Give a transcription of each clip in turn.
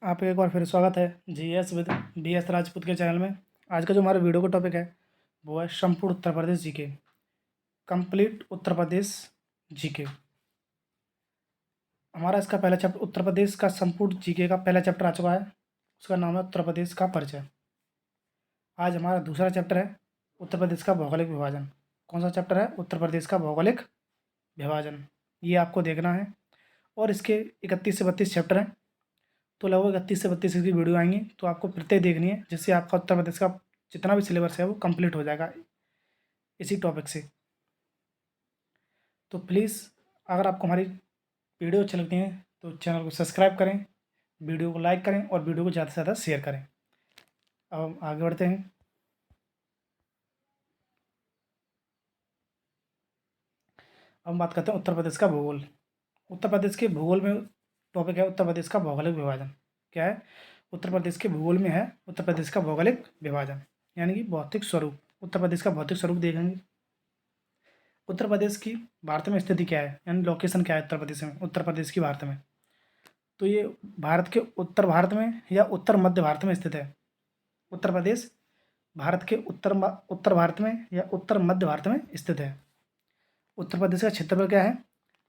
आपका एक बार फिर स्वागत है जीएस विद बीएस राजपूत के चैनल में। आज का जो हमारे वीडियो का टॉपिक है वो है संपूर्ण Uttar Pradesh GK, complete Uttar Pradesh GK. हमारा इसका पहला चैप्टर उत्तर प्रदेश का संपूर्ण जीके का पहला चैप्टर आ चुका है, उसका नाम है उत्तर प्रदेश का परिचय। आज हमारा दूसरा चैप्टर है उत्तर प्रदेश का भौगोलिक विभाजन। कौन सा चैप्टर है? उत्तर प्रदेश का भौगोलिक विभाजन। ये आपको देखना है और इसके 31 से 32 चैप्टर हैं, तो लगभग 31 से 32 की वीडियो आएंगी, तो आपको प्रत्येक देखनी है, जिससे आपका उत्तर प्रदेश का जितना भी सिलेबस है वो कंप्लीट हो जाएगा इसी टॉपिक से। तो प्लीज़ अगर आपको हमारी वीडियो अच्छी लगती है तो चैनल को सब्सक्राइब करें, वीडियो को लाइक करें और वीडियो को ज़्यादा से ज़्यादा शेयर करें। अब हम आगे बढ़ते हैं। अब हम बात करते हैं उत्तर प्रदेश का भूगोल। उत्तर प्रदेश के भूगोल में टॉपिक है उत्तर प्रदेश का भौगोलिक विभाजन। क्या है? उत्तर प्रदेश के भूगोल में है उत्तर प्रदेश का भौगोलिक विभाजन, यानी कि भौतिक स्वरूप। उत्तर प्रदेश का भौतिक स्वरूप देखेंगे। उत्तर प्रदेश की भारत में स्थिति क्या है, यानी लोकेशन क्या है उत्तर प्रदेश में, उत्तर प्रदेश की भारत में। तो ये भारत के उत्तर भारत में या उत्तर मध्य भारत में स्थित है। उत्तर प्रदेश भारत के उत्तर भारत में या उत्तर मध्य भारत में स्थित है। उत्तर प्रदेश का क्षेत्रफल क्या है?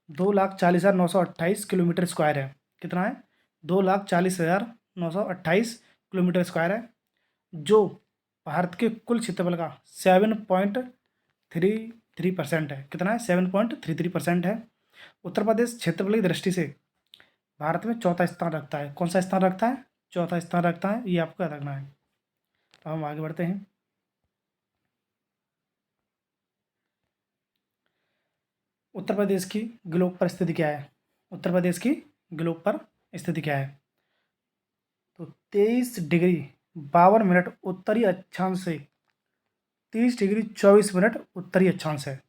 2,40,928 किलोमीटर स्क्वायर है। कितना है? 2,40,928 किलोमीटर स्क्वायर है, जो भारत के कुल क्षेत्रफल का 7.33% है। कितना है? 7.33% है। उत्तर प्रदेश क्षेत्रफल की दृष्टि से भारत में चौथा स्थान रखता है। कौन सा स्थान रखता है? चौथा स्थान रखता है, ये आपको याद रखना है। अब हम आगे बढ़ते हैं। उत्तर प्रदेश की ग्लोब पर स्थिति क्या है? उत्तर प्रदेश की ग्लोब पर स्थिति क्या है? तो 23 डिग्री 52 मिनट उत्तरी अक्षांश से 30 डिग्री 24 मिनट उत्तरी अक्षांश है।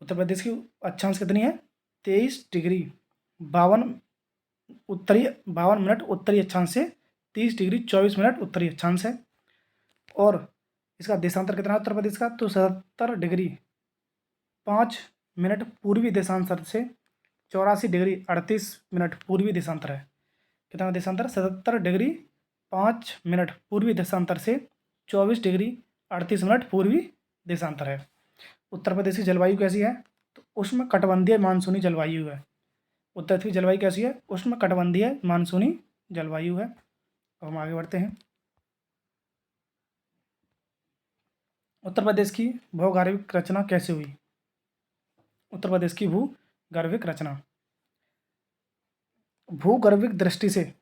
उत्तर प्रदेश की अक्षांश कितनी है? 23 डिग्री 52 उत्तरी 52 मिनट उत्तरी अक्षांश से 30 डिग्री 24 मिनट उत्तरी अक्षांश है। और इसका देशांतर कितना है उत्तर प्रदेश का? तो 77 डिग्री 5 मिनट पूर्वी देशांतर से 84 डिग्री 38 मिनट पूर्वी देशांतर है। कितना देशांतर? 77 डिग्री 5 मिनट पूर्वी देशांतर से 24 डिग्री 38 मिनट पूर्वी देशांतर है। उत्तर प्रदेश की जलवायु कैसी है? तो उष्ण कटिबंधीय मानसूनी जलवायु है। उत्तर की जलवायु कैसी है? उष्ण कटिबंधीय मानसूनी जलवायु है। अब हम आगे बढ़ते हैं। उत्तर प्रदेश की भौगोलिक रचना कैसे हुई? उत्तर प्रदेश की भूगर्भिक रचना। भूगर्भिक दृष्टि से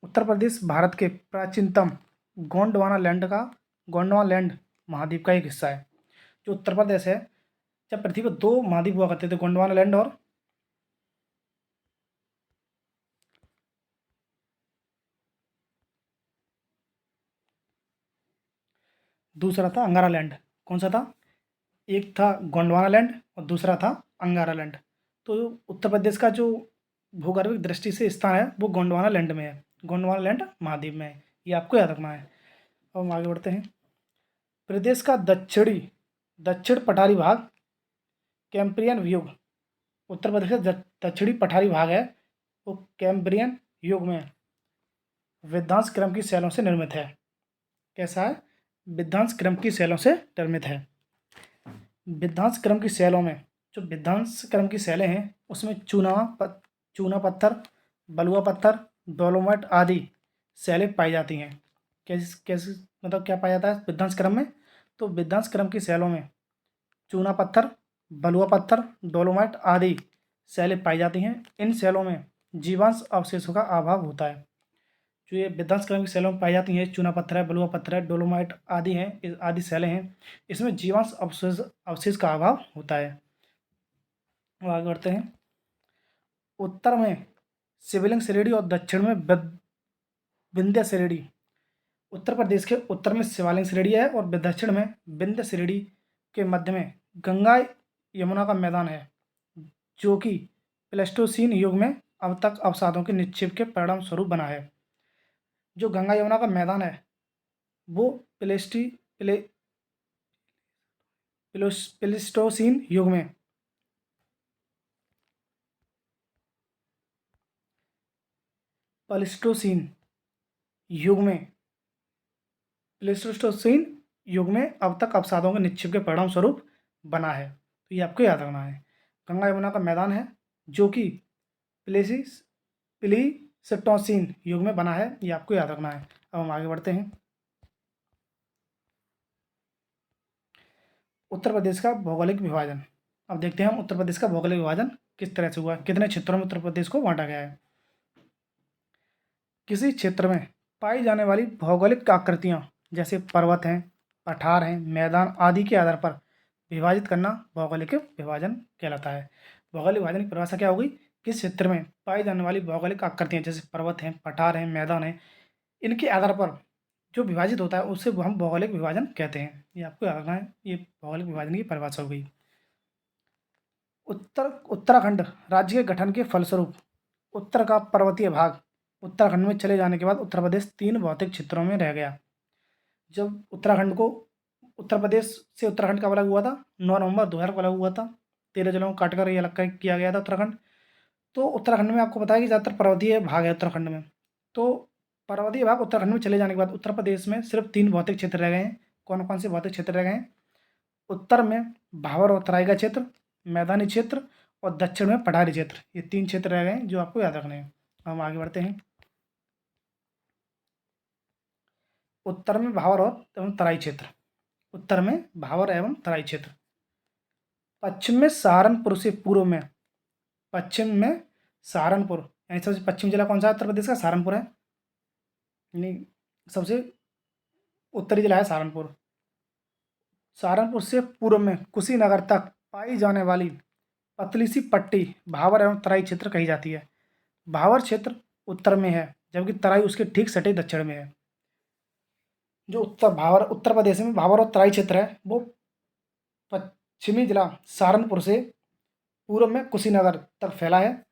उत्तर प्रदेश भारत के प्राचीनतम गोंडवाना लैंड महाद्वीप का एक हिस्सा है। जो उत्तर प्रदेश है, जब पृथ्वी पर दो महाद्वीप हुआ करते थे, गोंडवाना लैंड और दूसरा था अंगारा लैंड। कौन सा था? एक था गोंडवाना लैंड और दूसरा था अंगारा लैंड। तो उत्तर प्रदेश का जो भूगर्भिक दृष्टि से स्थान है वो गोंडवाना लैंड में है, गोंडवाना लैंड महाद्वीप में है, ये आपको याद रखना है। अब हम आगे बढ़ते हैं। प्रदेश का दक्षिण पठारी भाग कैम्ब्रियन युग। उत्तर प्रदेश का दक्षिणी पठारी भाग है वो कैम्ब्रियन युग में विध्वंस क्रम की शैलों से निर्मित है। कैसा है? विध्वंस क्रम की शैलों से निर्मित है। विध्वंस क्रम की शैलों में, जो विध्वंस क्रम की शैलें हैं उसमें चूना पत्थर, बलुआ पत्थर, डोलोमाइट आदि शैलें पाई जाती हैं। कैसे कैसे मतलब क्या पाया जाता है विध्वंस क्रम में? तो विध्वंस क्रम की शैलों में चूना पत्थर, बलुआ पत्थर, डोलोमाइट आदि शैलें पाई जाती हैं। इन शैलों में जीवांश अवशेषों का अभाव होता है। जो ये विध्वंस क्रम की शैलों में पाई जाती हैं, चूना पत्थर है, बलुआ पत्थर है, डोलोमाइट आदि हैं, आदि शैलें हैं, इसमें जीवांश अवशेष का अभाव होता है। अब आगे बढ़ते हैं। उत्तर में शिवलिंग श्रेणी और दक्षिण में विंध्य श्रेणी। उत्तर प्रदेश के उत्तर में शिवालिक श्रेणी है और दक्षिण में विंध्य श्रेणी के मध्य में गंगा यमुना का मैदान है, जो कि प्लेस्टोसीन युग में अब तक अवसादों के निक्षेप के परिणाम स्वरूप बना है। जो गंगा यमुना का मैदान है वो प्लेस्टोसीन युग में प्लेस्टोसीन युग में प्लेस्टोसीन युग में अब तक अवसादों के निक्षेप के परिणाम स्वरूप बना है। तो ये आपको याद रखना है। गंगा यमुना का मैदान है जो कि प्लेसिस प्लीस्टोसीन युग में बना है, ये आपको याद रखना है। अब हम आगे बढ़ते हैं। उत्तर प्रदेश का भौगोलिक विभाजन। अब देखते हैं हम उत्तर प्रदेश का भौगोलिक विभाजन किस तरह से हुआ है, कितने क्षेत्रों में उत्तर प्रदेश को बांटा गया है। किसी क्षेत्र में पाई जाने वाली भौगोलिक आकृतियाँ जैसे पर्वत हैं, पठार हैं, मैदान आदि के आधार पर विभाजित करना भौगोलिक विभाजन कहलाता है। भौगोलिक विभाजन की परिभाषा क्या होगी? किस क्षेत्र में पाई जाने वाली भौगोलिक आकृतियाँ जैसे पर्वत हैं, पठार हैं, मैदान हैं, इनके आधार पर जो विभाजित होता है उसे हम भौगोलिक विभाजन कहते हैं। ये आपको याद रखना है। ये भौगोलिक विभाजन की परिभाषा हो गई। उत्तराखंड राज्य के गठन के फलस्वरूप उत्तर का पर्वतीय भाग उत्तराखंड में चले जाने के बाद उत्तर प्रदेश 3 भौतिक क्षेत्रों में रह गया। जब उत्तराखंड को उत्तर प्रदेश से उत्तराखंड कब अलग हुआ था? 9 नवंबर 2000 को अलग हुआ था। 13 जिलों को काटकर ये अलग किया गया था उत्तराखंड। तो उत्तराखंड में आपको पता है कि ज़्यादातर पर्वतीय भाग है उत्तराखंड में। तो पर्वतीय भाग उत्तराखंड में चले जाने के बाद उत्तर प्रदेश में सिर्फ 3 भौतिक क्षेत्र रह गए हैं। कौन कौन से भौतिक क्षेत्र रह गए हैं? उत्तर में भावर और तराई का क्षेत्र, मैदानी क्षेत्र, और दक्षिण में पठारी क्षेत्र। ये 3 क्षेत्र रह गए हैं जो आपको याद रखने हैं। हम आगे बढ़ते हैं। उत्तर में भावर और एवं तराई क्षेत्र। उत्तर में भावर एवं तराई क्षेत्र। पश्चिम में सहारनपुर से पूर्व में, पश्चिम में सहारनपुर, यानी सबसे पश्चिम जिला कौन सा है उत्तर प्रदेश का? सहारनपुर है। यानी सबसे उत्तरी जिला है सहारनपुर। सहारनपुर से पूर्व में कुशीनगर तक पाई जाने वाली पतली सी पट्टी भावर एवं तराई क्षेत्र कही जाती है। भावर क्षेत्र उत्तर में है जबकि तराई उसके ठीक सटे दक्षिण में है। जो उत्तर प्रदेश में भावर और तराई क्षेत्र है वो पश्चिमी जिला सहारनपुर से पूर्व में कुशीनगर तक फैला है,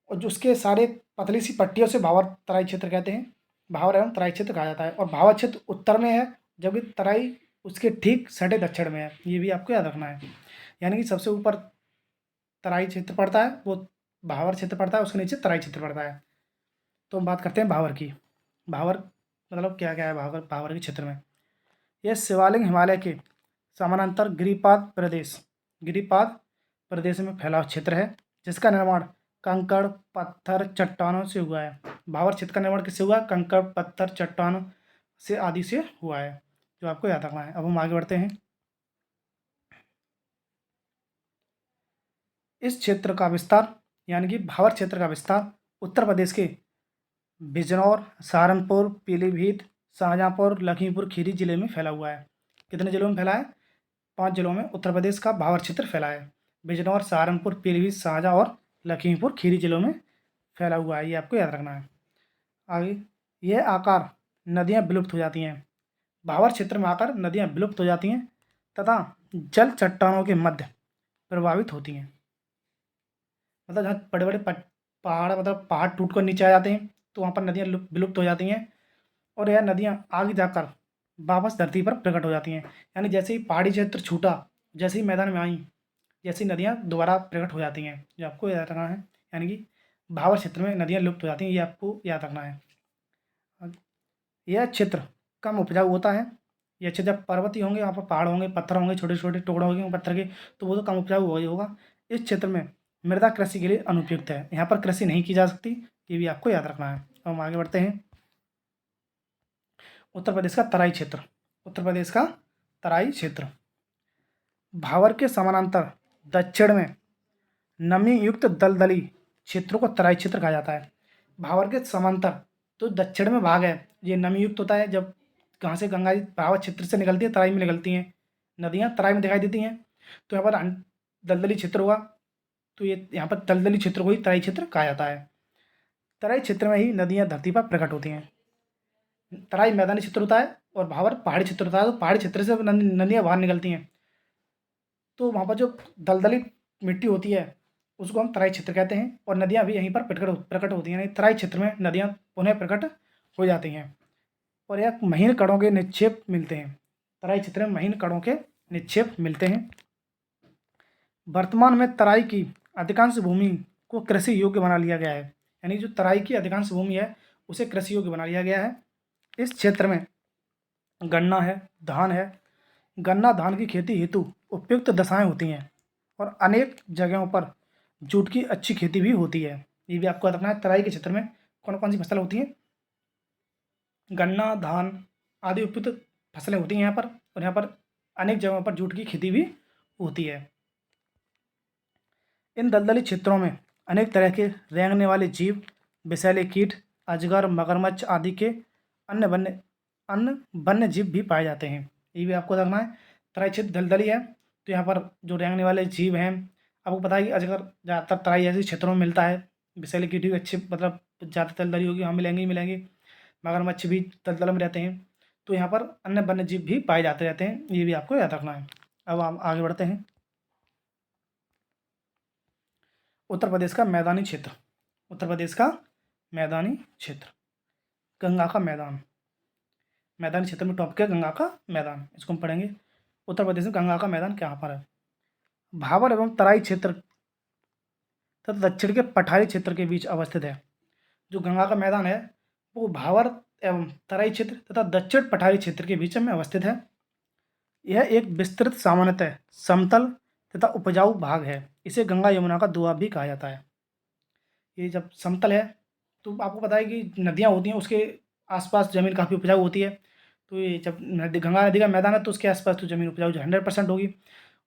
और जो उसके सारे पतली सी पट्टियों से भावर तराई क्षेत्र कहते हैं। भावर एवं तराई क्षेत्र कहा जाता है। और भावर क्षेत्र उत्तर में है जबकि तराई उसके ठीक सटे दक्षिण में है। ये भी आपको याद रखना है। यानी कि सबसे ऊपर तराई क्षेत्र पड़ता है, वो भावर क्षेत्र पड़ता है, उसके नीचे तराई क्षेत्र पड़ता है। तो हम बात करते हैं भावर की। भावर मतलब क्या क्या है भावर भावर के क्षेत्र में? यह शिवालिक हिमालय के समानांतर गिरिपाद प्रदेश में फैला क्षेत्र है जिसका निर्माण कंकड़, पत्थर, चट्टानों से हुआ है। भावर क्षेत्र का निर्माण किससे हुआ? कंकड़, पत्थर, चट्टानों से आदि से हुआ है, जो आपको याद रखना है। अब हम आगे बढ़ते हैं। इस क्षेत्र का विस्तार यानी कि भावर क्षेत्र का विस्तार उत्तर प्रदेश के बिजनौर, सहारनपुर, पीलीभीत, शाहजहाँपुर, लखीमपुर खीरी जिले में फैला हुआ है। कितने जिलों में फैला है? 5 जिलों में उत्तर प्रदेश का भावर क्षेत्र फैला है। बिजनौर, सहारनपुर, पीलीभीत, शाहजहाँ और लखीमपुर खीरी जिलों में फैला हुआ है। ये आपको याद रखना है। आगे, यह आकार नदियाँ विलुप्त हो जाती हैं। भावर क्षेत्र में आकर नदियाँ विलुप्त हो जाती हैं तथा जल चट्टानों के मध्य प्रभावित होती हैं। मतलब जहाँ बड़े बड़े पहाड़ मतलब पहाड़ टूट कर नीचे आ जाते हैं तो वहाँ पर नदियाँ विलुप्त हो जाती हैं, और यह नदियाँ आगे जाकर वापस धरती पर प्रकट हो जाती हैं। यानी जैसे ही पहाड़ी क्षेत्र छूटा, जैसे ही मैदान में आई, जैसी नदियाँ दोबारा प्रकट हो जाती हैं, जो आपको याद रखना है। यानी कि भावर क्षेत्र में नदियाँ लुप्त हो जाती हैं, ये आपको याद रखना है। यह क्षेत्र कम उपजाऊ होता है। यह क्षेत्र जब पर्वतीय होंगे, वहाँ पर पहाड़ होंगे, पत्थर होंगे, छोटे छोटे टुकड़े होंगे पत्थर के, तो वो तो कम उपजाऊ होगा। इस क्षेत्र में मृदा कृषि के लिए अनुपयुक्त है। यहाँ पर कृषि नहीं की जा सकती, ये भी आपको याद रखना है। अब हम आगे बढ़ते हैं। उत्तर प्रदेश का तराई क्षेत्र। उत्तर प्रदेश का तराई क्षेत्र भावर के समानांतर दक्षिण में नमी युक्त दलदली क्षेत्रों को तराई क्षेत्र कहा जाता है। भावर के समांतर तो दक्षिण में भाग है, ये नमी युक्त होता है। जब कहाँ से गंगा जी भावर क्षेत्र से निकलती है, तराई में निकलती हैं नदियाँ, तराई में दिखाई देती हैं, तो यहाँ पर दलदली क्षेत्र होगा। तो ये यहाँ पर दलदली क्षेत्र को ही तराई क्षेत्र कहा जाता है। तराई क्षेत्र में ही नदियाँ धरती पर प्रकट होती हैं। तराई मैदानी क्षेत्र होता है और भावर पहाड़ी क्षेत्र होता है। तो पहाड़ी क्षेत्र से नदियाँ बाहर निकलती हैं, तो वहाँ पर जो दलदली मिट्टी होती है उसको हम तराई क्षेत्र कहते हैं, और नदियाँ भी यहीं पर प्रकट होती हैं। तराई क्षेत्र में नदियाँ पुनः प्रकट हो जाती हैं और यह महीन कणों के निक्षेप मिलते हैं। तराई क्षेत्र में महीन कणों के निक्षेप मिलते हैं। वर्तमान में तराई की अधिकांश भूमि को कृषि योग्य बना लिया गया है। यानी जो तराई की अधिकांश भूमि है उसे कृषि योग्य बना लिया गया है। इस क्षेत्र में गन्ना है, धान है। गन्ना धान की खेती हेतु उपयुक्त दशाएं होती हैं और अनेक जगहों पर जूट की अच्छी खेती भी होती है। ये भी आपको याद रखना है। तराई के क्षेत्र में कौन कौन सी फसल होती है? गन्ना, धान आदि उपयुक्त फसलें होती हैं यहाँ पर, और यहाँ पर अनेक जगहों पर जूट की खेती भी होती है। इन दलदली क्षेत्रों में अनेक तरह के रेंगने वाले जीव, विषैले कीट, अजगर, मगरमच्छ आदि के अन्य वन्य जीव भी पाए जाते हैं। ये भी आपको रखना है। तराई क्षेत्र दलदली है तो यहाँ पर जो रेंगने वाले जीव हैं, आपको पता है कि अजगर ज़्यादातर तराई जैसे क्षेत्रों में मिलता है। विषैले कीट भी अच्छे मतलब ज़्यादा दलदली होगी वहाँ मिलेंगे ही मिलेंगे। मगरमच्छ भी दलदल में रहते हैं। तो यहाँ पर अन्य वन्य जीव भी पाए जाते रहते हैं। ये भी आपको याद रखना है। अब हम आगे बढ़ते हैं। उत्तर प्रदेश का मैदानी क्षेत्र। उत्तर प्रदेश का मैदानी क्षेत्र, गंगा का मैदान। मैदानी क्षेत्र में टॉपिक है गंगा का मैदान, इसको हम पढ़ेंगे। उत्तर प्रदेश में गंगा का मैदान कहाँ पर है? भाबर एवं तराई क्षेत्र तथा दक्षिण के पठारी क्षेत्र के बीच अवस्थित है। जो गंगा का मैदान है वो भाबर एवं तराई क्षेत्र तथा दक्षिण पठारी क्षेत्र के बीच में अवस्थित है। यह एक विस्तृत, सामान्यतः समतल तथा उपजाऊ भाग है। इसे गंगा यमुना का दोआब भी कहा जाता है। ये जब समतल है तो आपको पता है कि नदियाँ होती हैं, उसके आसपास ज़मीन काफ़ी उपजाऊ होती है। तो ये जब नदी, गंगा नदी का मैदान है तो उसके आसपास तो ज़मीन उपजाऊ जो 100% होगी,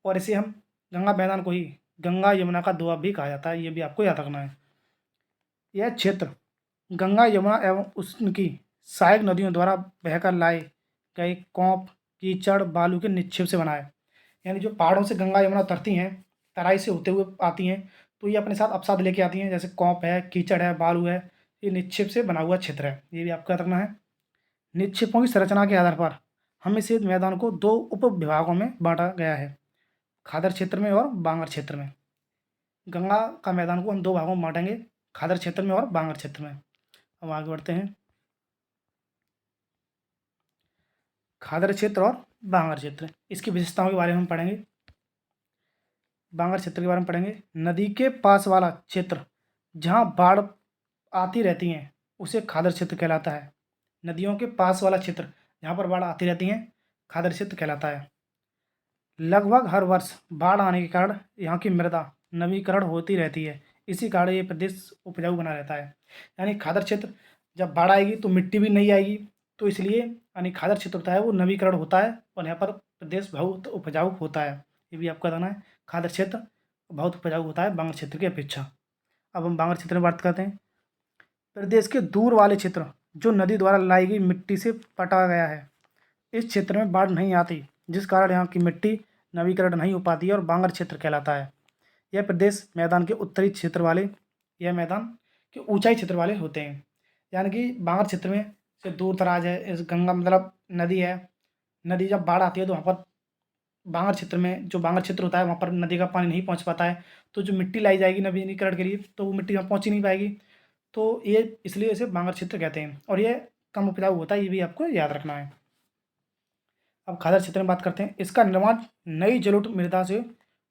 और इसे हम गंगा मैदान को ही गंगा यमुना का दोआब भी कहा जाता है। ये भी आपको याद रखना है। यह क्षेत्र गंगा, यमुना एवं उनकी सहायक नदियों द्वारा बहकर लाए गए कौप, कीचड़, बालू के निक्षेप से बना है। यानी जो पहाड़ों से गंगा यमुना उतरती हैं, तराई से होते हुए आती हैं, तो ये अपने साथ अवसाद लेके आती हैं। जैसे कौप है, कीचड़ है, बालू है, ये निक्षेप से बना हुआ क्षेत्र है। ये भी आपको याद रखना है। निक्षेपों की संरचना के आधार पर हम इस मैदान को दो उप विभागों में बांटा गया है, खादर क्षेत्र में और बांगर क्षेत्र में। गंगा का मैदान को हम दो भागों में बांटेंगे, खादर क्षेत्र में और बांगर क्षेत्र में। अब आगे बढ़ते हैं। खादर क्षेत्र और बांगर क्षेत्र, इसकी विशेषताओं के बारे में हम पढ़ेंगे। बांगर क्षेत्र के बारे में पढ़ेंगे। नदी के पास वाला क्षेत्र जहाँ बाढ़ आती रहती हैं उसे खादर क्षेत्र कहलाता है। नदियों के पास वाला क्षेत्र जहाँ पर बाढ़ आती रहती हैं खादर क्षेत्र कहलाता है। लगभग हर वर्ष बाढ़ आने के कारण यहाँ की मृदा नवीकरण होती रहती है। इसी कारण ये प्रदेश उपजाऊ बना रहता है। यानी खादर क्षेत्र जब बाढ़ आएगी तो मिट्टी भी नहीं आएगी, तो इसलिए यानी खादर क्षेत्र होता है वो नवीकरण होता है और यहाँ पर प्रदेश बहुत उपजाऊ होता है। ये भी आपको बताना है। खादर क्षेत्र बहुत उपजाऊ होता है बांगर क्षेत्र की अपेक्षा। अब हम बांगर क्षेत्र में बात करते हैं। प्रदेश के दूर वाले क्षेत्र जो नदी द्वारा लाई गई मिट्टी से पटा गया है, इस क्षेत्र में बाढ़ नहीं आती, जिस कारण यहाँ की मिट्टी नवीकरण नहीं हो पाती है और बांगर क्षेत्र कहलाता है। यह प्रदेश मैदान के उत्तरी क्षेत्र वाले, यह मैदान के ऊंचाई क्षेत्र वाले होते हैं। यानी कि बांगर क्षेत्र में से दूर दराज है, इस गंगा मतलब नदी है, नदी जब बाढ़ आती है तो वहाँ पर बांगर क्षेत्र में जो बांगर क्षेत्र होता है वहाँ पर नदी का पानी नहीं पहुँच पाता है, तो जो मिट्टी लाई जाएगी नवीनीकरण के लिए तो वो मिट्टी वहाँ पहुँच ही नहीं पाएगी। तो ये इसलिए इसे बांगर क्षेत्र कहते हैं और ये कम उपजाऊ होता है। ये भी आपको याद रखना है। अब खादर क्षेत्र में बात करते हैं। इसका निर्माण नई जलोढ़ मृदा से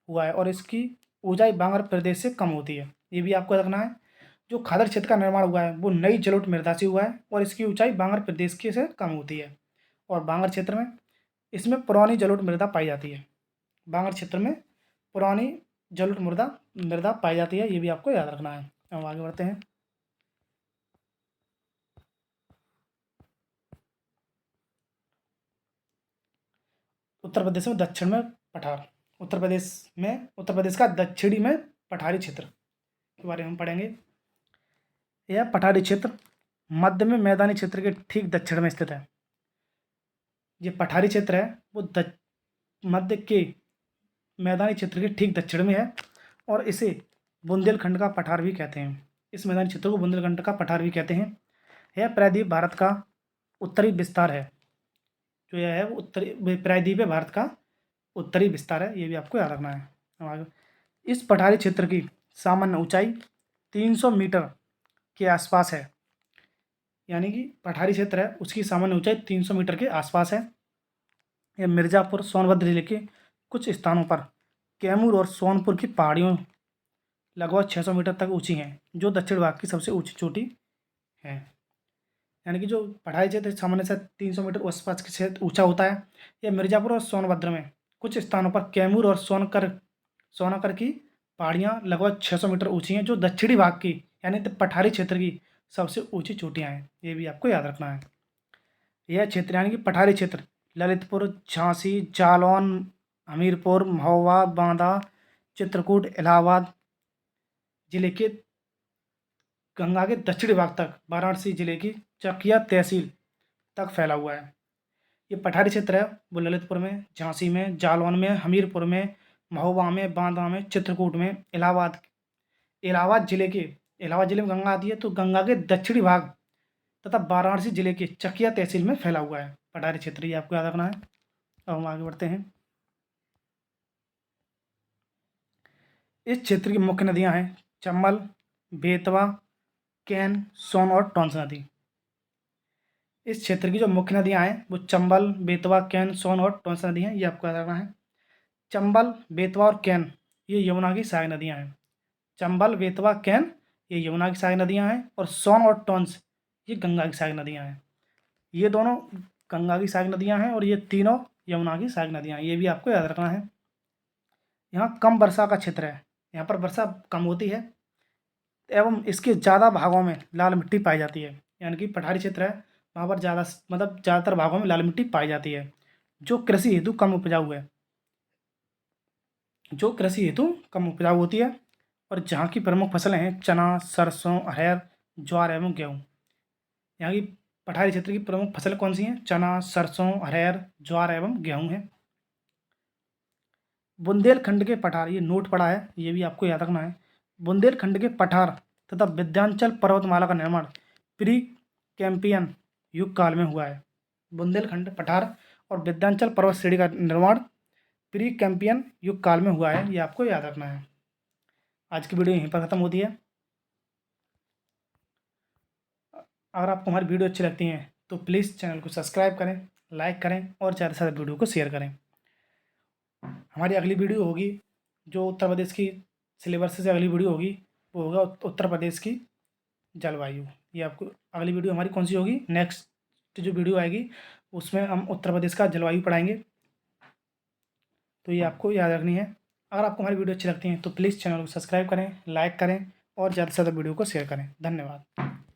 हुआ है और इसकी ऊंचाई बांगर प्रदेश से कम होती है। ये भी आपको रखना है। जो खादर क्षेत्र का निर्माण हुआ है वो नई जलोढ़ मृदा से हुआ है और इसकी ऊंचाई बांगर प्रदेश के से कम होती है। और बांगर क्षेत्र में इसमें पुरानी जलोढ़ मृदा पाई जाती है। बांगर क्षेत्र में पुरानी जलोढ़ मृदा मृदा पाई जाती है। ये भी आपको याद रखना है। अब आगे बढ़ते हैं। उत्तर प्रदेश में दक्षिण में पठार। उत्तर प्रदेश का दक्षिणी में पठारी क्षेत्र के बारे में हम पढ़ेंगे। यह पठारी क्षेत्र मध्य में मैदानी क्षेत्र के ठीक दक्षिण में स्थित है। ये पठारी क्षेत्र है वो मध्य के मैदानी क्षेत्र के ठीक दक्षिण में है और इसे बुंदेलखंड का पठार भी कहते हैं। इस मैदानी क्षेत्र को बुंदेलखंड का पठार भी कहते हैं। यह प्रायद्वीप भारत का उत्तरी विस्तार है। जो यह है वो उत्तरी प्रायद्वीप भारत का उत्तरी विस्तार है। ये भी आपको याद रखना है। इस पठारी क्षेत्र की सामान्य ऊंचाई 300 मीटर के आसपास है। यानी कि पठारी क्षेत्र है उसकी सामान्य ऊंचाई 300 मीटर के आसपास है। यह मिर्ज़ापुर, सोनभद्र जिले के कुछ स्थानों पर कैमूर और सोनपुर की पहाड़ियों लगभग 600 मीटर तक ऊँची हैं, जो दक्षिण भाग की सबसे ऊँची चोटी है। यानी कि जो पहाड़ी क्षेत्र सामान्य से 300 मीटर आसपास के क्षेत्र ऊँचा होता है। यह मिर्ज़ापुर और सोनभद्र में कुछ स्थानों पर कैमूर और सोनाकर की पहाड़ियाँ लगभग 600 मीटर ऊँची हैं, जो दक्षिणी भाग की यानी तो पठारी क्षेत्र की सबसे ऊँची चोटियाँ हैं। ये भी आपको याद रखना है। यह क्षेत्र यानी कि पठारी क्षेत्र ललितपुर, झांसी, जालौन, हमीरपुर, महोबा, बांदा, चित्रकूट, इलाहाबाद जिले के गंगा के दक्षिणी भाग तक वाराणसी जिले की चकिया तहसील तक फैला हुआ है। ये पठारी क्षेत्र है, वो ललितपुर में, झांसी में, जालौन में, हमीरपुर में, महोबा में, बांदा में, चित्रकूट में, इलाहाबाद जिले में गंगा आती है, तो गंगा के दक्षिणी भाग तथा वाराणसी जिले के चकिया तहसील में फैला हुआ है पठारी क्षेत्र। ये आपको याद रखना है। अब हम आगे बढ़ते हैं। इस क्षेत्र की मुख्य नदियां हैं चंबल, बेतवा, कैन, सोन और टॉन्स नदी। इस क्षेत्र की जो मुख्य नदियां हैं वो चंबल, बेतवा, कैन, सोन और टॉन्स नदी हैं। ये आपको याद रखना है। चंबल, बेतवा और कैन ये यमुना की सहायक नदियां हैं। चंबल, बेतवा, कैन ये यमुना की सहायक नदियां हैं, और सोन और टॉन्स ये गंगा की सहायक नदियां हैं। ये दोनों गंगा की सहायक नदियां हैं और ये तीनों यमुना की सहायक नदियां हैं। ये भी आपको याद रखना है। यहाँ कम वर्षा का क्षेत्र है, यहाँ पर वर्षा कम होती है एवं इसके ज़्यादा भागों में लाल मिट्टी पाई जाती है। यानी कि पठारी क्षेत्र है, वहाँ पर ज़्यादातर भागों में लाल मिट्टी पाई जाती है, जो कृषि हेतु कम उपजाऊ है, जो कृषि हेतु कम उपजाऊ होती है। और जहाँ की प्रमुख फसलें हैं चना, सरसों, अरहर, ज्वार एवं गेहूँ। यहाँ की पठारी क्षेत्र की प्रमुख फसलें कौन सी हैं? चना, सरसों, अरहर, ज्वार एवं गेहूँ है। बुंदेलखंड के पठार, ये नोट पड़ा है, ये भी आपको याद रखना है। बुंदेलखंड के पठार तथा विंध्याचल पर्वतमाला का निर्माण प्री कैंपियन युग काल में हुआ है। बुंदेलखंड पठार और विंध्याचल पर्वत श्रेणी का निर्माण प्री कैंपियन युग काल में हुआ है। ये आपको याद रखना है। आज की वीडियो यहीं पर ख़त्म होती है। अगर आपको हमारी वीडियो अच्छी लगती है तो प्लीज़ चैनल को सब्सक्राइब करें, लाइक करें और ज़्यादा से ज़्यादा वीडियो को शेयर करें। हमारी अगली वीडियो होगी जो उत्तर प्रदेश की सिलेबस से अगली वीडियो होगी, वो होगा उत्तर प्रदेश की जलवायु। ये आपको अगली वीडियो हमारी कौन सी होगी, नेक्स्ट जो वीडियो आएगी उसमें हम उत्तर प्रदेश का जलवायु पढ़ाएंगे। तो ये आपको याद रखनी है। अगर आपको हमारी वीडियो अच्छी लगती है तो प्लीज़ चैनल को सब्सक्राइब करें, लाइक करें और ज़्यादा से ज़्यादा वीडियो को शेयर करें। धन्यवाद।